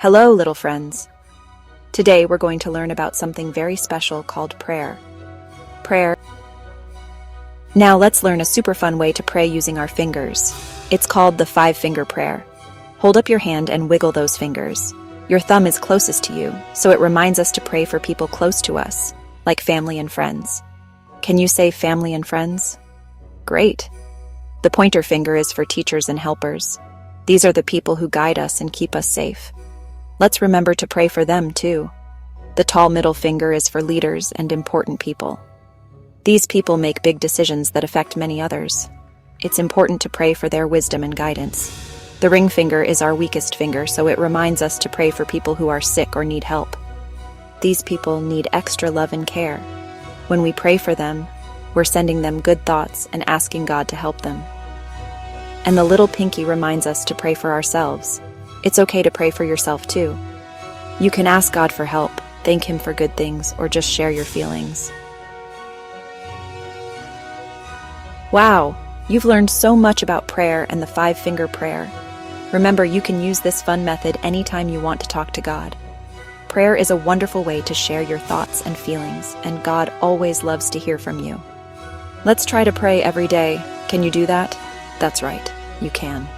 Hello, little friends. Today we're going to learn about something very special called prayer. Prayer. Now let's learn a super fun way to pray using our fingers. It's called the 5-finger prayer. Hold up your hand and wiggle those fingers. Your thumb is closest to you, so it reminds us to pray for people close to us, like family and friends. Can you say family and friends? Great. The pointer finger is for teachers and helpers. These are the people who guide us and keep us safe. Let's remember to pray for them too. The tall middle finger is for leaders and important people. These people make big decisions that affect many others. It's important to pray for their wisdom and guidance. The ring finger is our weakest finger, so it reminds us to pray for people who are sick or need help. These people need extra love and care. When we pray for them, we're sending them good thoughts and asking God to help them. And the little pinky reminds us to pray for ourselves. It's okay to pray for yourself too. You can ask God for help, thank Him for good things, or just share your feelings. Wow, you've learned so much about prayer and the 5-finger prayer. Remember, you can use this fun method anytime you want to talk to God. Prayer is a wonderful way to share your thoughts and feelings, and God always loves to hear from you. Let's try to pray every day. Can you do that? That's right, you can.